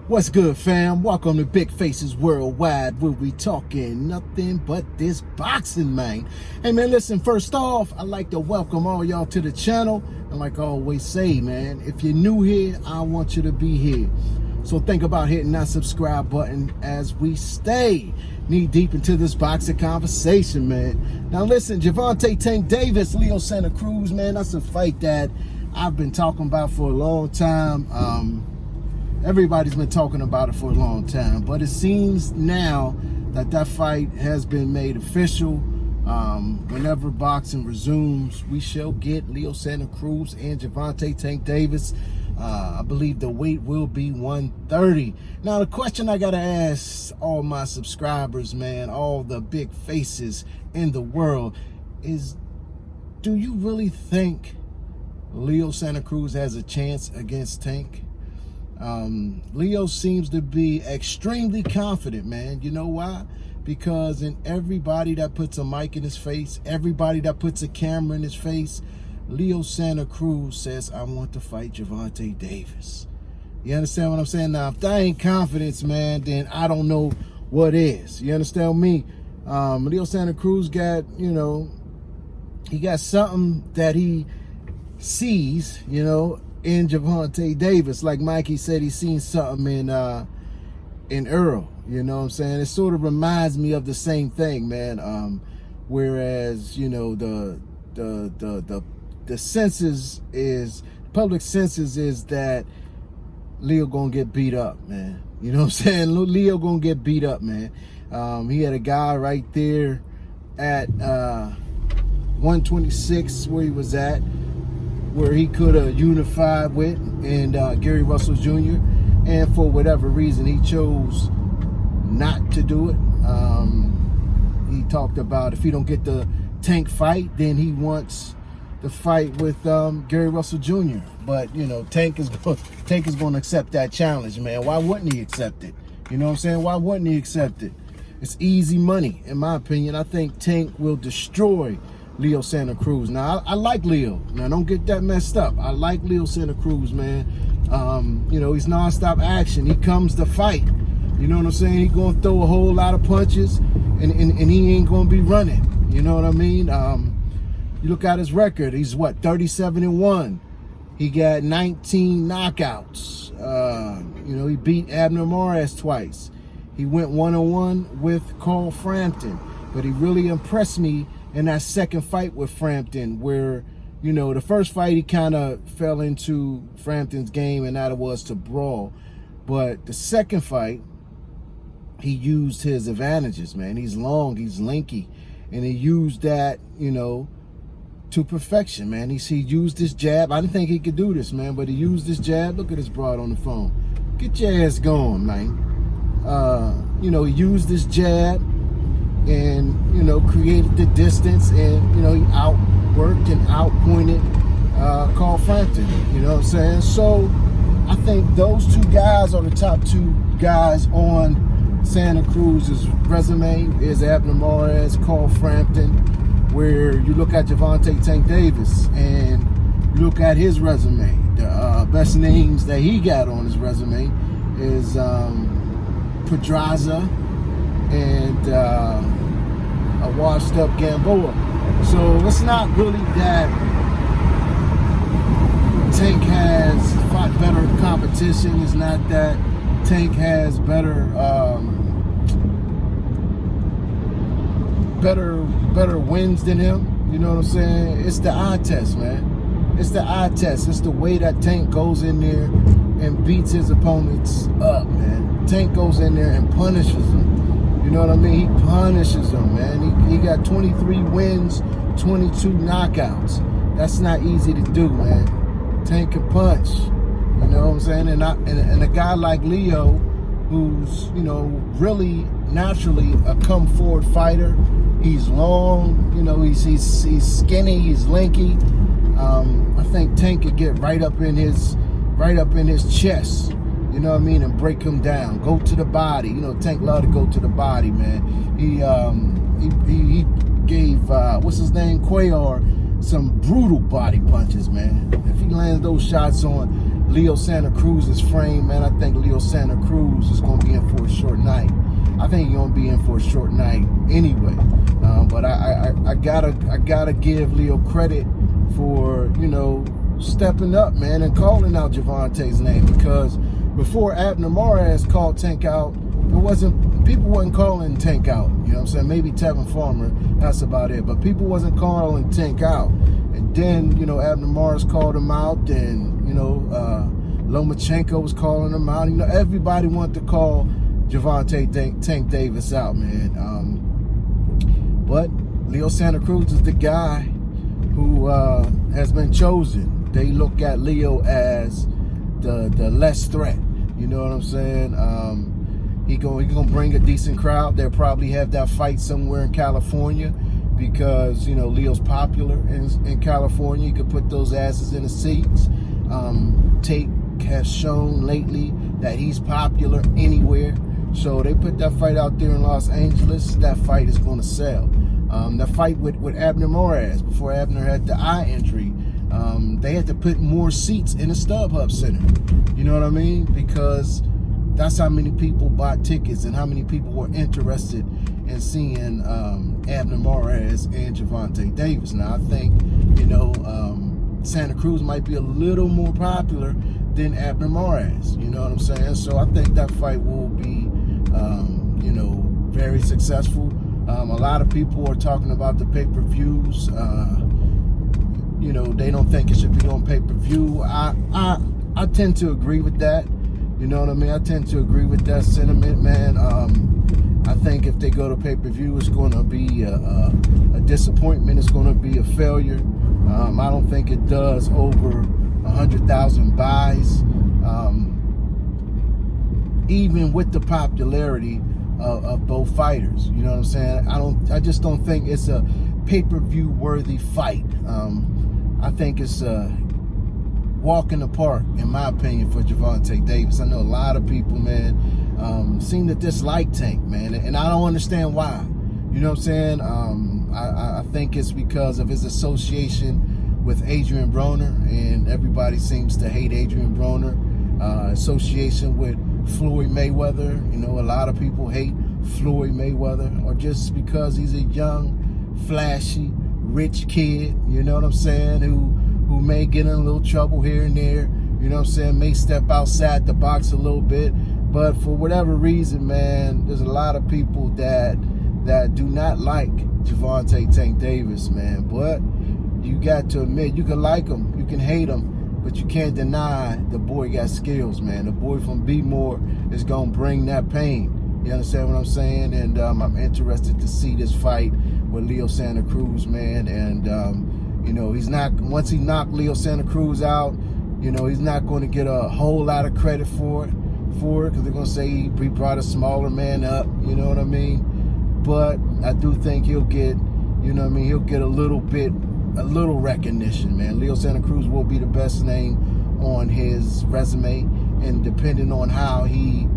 What's good, fam? Welcome to Big Faces Worldwide, where we talking nothing but this boxing, man. Hey, man, listen, first off, I'd like to welcome all y'all to the channel. And like I always say, man, if you're new here, I want you to be here. So think about hitting that subscribe button as we stay knee deep into this boxing conversation, man. Now, listen, Gervonta Tank Davis, Leo Santa Cruz, man, that's a fight that I've been talking about for a long time. Everybody's been talking about it for a long time, but it seems now that that fight has been made official. Whenever boxing resumes, we shall get Leo Santa Cruz and Gervonta Tank Davis. I believe the weight will be 130. Now, the question I got to ask all my subscribers, man, all the big faces in the world is, do you really think Leo Santa Cruz has a chance against Tank? Leo seems to be extremely confident, man. You know why? Because in everybody that puts a mic in his face, everybody that puts a camera in his face, Leo Santa Cruz says, I want to fight Gervonta Davis. You understand what I'm saying? Now, if that ain't confidence, man, then I don't know what is. You understand me? Leo Santa Cruz got, you know, he got something that he sees, you know, in Gervonta Davis. Like Mikey said, he's seen something in Earl. You know what I'm saying? It sort of reminds me of the same thing, man. Whereas, you know, the census is, public census is that Leo gonna get beat up, man. You know what I'm saying? Leo gonna get beat up, man. He had a guy right there at 126 where he was at, where he could have unified with, and Gary Russell Jr. And for whatever reason, he chose not to do it. He talked about if he don't get the Tank fight, then he wants the fight with Gary Russell Jr. But you know, Tank is going to accept that challenge, man. Why wouldn't he accept it? You know what I'm saying? Why wouldn't he accept it? It's easy money, in my opinion. I think Tank will destroy Leo Santa Cruz. Now, I like Leo. Now, don't get that messed up. I like Leo Santa Cruz, man. You know, he's nonstop action. He comes to fight. You know what I'm saying? He's going to throw a whole lot of punches, and he ain't going to be running. You know what I mean? You look at his record. He's, what, 37-1. He got 19 knockouts. You know, he beat Abner Mares twice. He went one-on-one with Carl Frampton. But he really impressed me in that second fight with Frampton, where, you know, the first fight he kind of fell into Frampton's game, and that it was to brawl. But the second fight, he used his advantages, man. He's long, he's lanky, and he used that, you know, to perfection, man. He used his jab. I didn't think he could do this, man, but he used his jab. Look at this broad on the phone. Get your ass going, man. You know, he used his jab and, you know, created the distance, and, you know, he outworked and outpointed Carl Frampton, you know what I'm saying? So I think those two guys are the top two guys on Santa Cruz's resume, is Abner Mares, Carl Frampton, where you look at Gervonta Tank Davis and you look at his resume. The best names that he got on his resume is Pedraza and a washed up Gamboa. So it's not really that Tank has fought better competition. It's not that Tank has better wins than him. You know what I'm saying? It's the eye test, man. It's the eye test. It's the way that Tank goes in there and beats his opponents up, man. Tank goes in there and punishes them. You know what I mean? He punishes them, man. He got 23 wins, 22 knockouts. That's not easy to do, man. Tank can punch. You know what I'm saying? And a guy like Leo, who's, you know, really naturally a come forward fighter. He's long, you know, he's skinny, he's lanky. I think Tank could get right up in his chest, you know what I mean, and break him down. Go to the body. You know, Tank love to go to the body, man. He gave what's his name, Cuellar, some brutal body punches, man. If he lands those shots on Leo Santa Cruz's frame, man, I think Leo Santa Cruz is going to be in for a short night. I think he's going to be in for a short night anyway. But I gotta give Leo credit for, you know, stepping up, man, and calling out Gervonta's name, because before Abner Mares called Tank out, people wasn't calling Tank out. You know what I'm saying? Maybe Tevin Farmer, that's about it. But people wasn't calling Tank out. And then, you know, Abner Mares called him out, and, you know, Lomachenko was calling him out. You know, everybody wanted to call Gervonta Tank Davis out, man. But Leo Santa Cruz is the guy who has been chosen. They look at Leo as the less threat. You know what I'm saying? He gonna bring a decent crowd. They'll probably have that fight somewhere in California, because, you know, Leo's popular in California. You could put those asses in the seats. Tate has shown lately that he's popular anywhere. So they put that fight out there in Los Angeles. That fight is going to sell. That fight with Abner Mares, before Abner had the eye injury, they had to put more seats in the StubHub Center. You know what I mean? Because that's how many people bought tickets and how many people were interested in seeing Abner Mares and Gervonta Davis. Now, I think, you know, Santa Cruz might be a little more popular than Abner Mares. You know what I'm saying? So I think that fight will be, you know, very successful. A lot of people are talking about the pay-per-views. You know, they don't think it should be on pay-per-view. I tend to agree with that. You know what I mean? I tend to agree with that sentiment, man. I think if they go to pay-per-view, it's going to be a disappointment. It's going to be a failure. I don't think it does over 100,000 buys. Even with the popularity of both fighters, you know what I'm saying? I just don't think it's a pay-per-view worthy fight. I think it's a walk in the park, in my opinion, for Gervonta Davis. I know a lot of people, man, seem to dislike Tank, man, and I don't understand why. You know what I'm saying? I think it's because of his association with Adrian Broner, and everybody seems to hate Adrian Broner. Association with Floyd Mayweather. You know, a lot of people hate Floyd Mayweather, or just because he's a young, flashy, rich kid, you know what I'm saying, who may get in a little trouble here and there, you know what I'm saying, may step outside the box a little bit. But for whatever reason, man, there's a lot of people that do not like Gervonta Tank Davis, man. But you got to admit, you can like him, you can hate him, but you can't deny the boy got skills, man. The boy from B-More is going to bring that pain. You understand what I'm saying? And I'm interested to see this fight with Leo Santa Cruz, man. And, you know, he's not, once he knocked Leo Santa Cruz out, you know, he's not going to get a whole lot of credit for it, because they're going to say he brought a smaller man up, you know what I mean? But I do think he'll get, you know what I mean, he'll get a little recognition, man. Leo Santa Cruz will be the best name on his resume, and depending on how he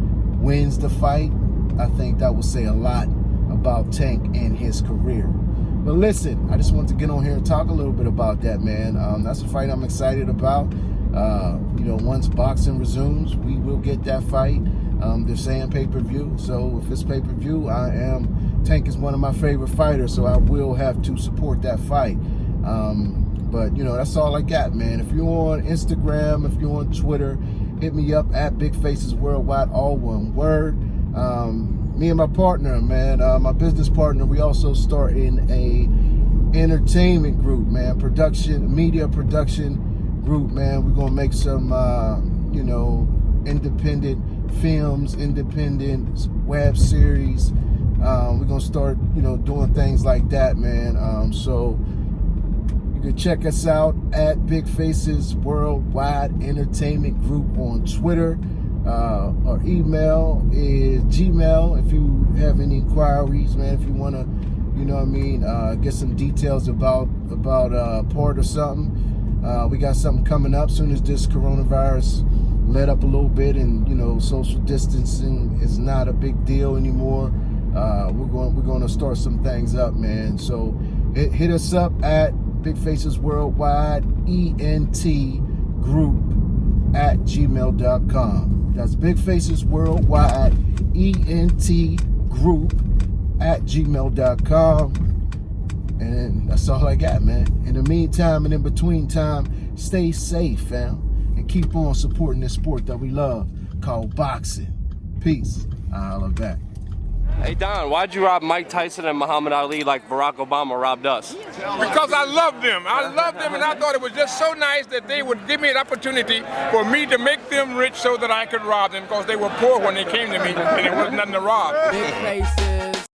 wins the fight, I think that will say a lot about Tank and his career. But listen, I just wanted to get on here and talk a little bit about that, man. That's a fight I'm excited about. You know, once boxing resumes, we will get that fight. They're saying pay-per-view, so if it's pay-per-view, Tank is one of my favorite fighters, so I will have to support that fight. But, you know, that's all I got, man. If you're on Instagram, if you're on Twitter, hit me up at Big Faces Worldwide, all one word. Me and my partner, man, my business partner, we also starting a entertainment group, man, media production group, man. We're gonna make some, you know, independent films, independent web series. We're gonna start, you know, doing things like that, man. So you can check us out at Big Faces Worldwide Entertainment Group on Twitter. Our email is Gmail if you have any inquiries, man. If you want to, you know what I mean, get some details about part or something. We got something coming up soon as this coronavirus let up a little bit, and, you know, social distancing is not a big deal anymore. We're going to start some things up, man. So hit us up at Big Faces Worldwide ENT Group group@gmail.com. That's Big Faces Worldwide, ENT group@gmail.com. And that's all I got, man. In the meantime and in between time, stay safe, fam. And keep on supporting this sport that we love called boxing. Peace. I'll holler back. Hey Don, why'd you rob Mike Tyson and Muhammad Ali like Barack Obama robbed us? Because I love them. I love them, and I thought it was just so nice that they would give me an opportunity for me to make them rich so that I could rob them, because they were poor when they came to me and there was nothing to rob. Big faces.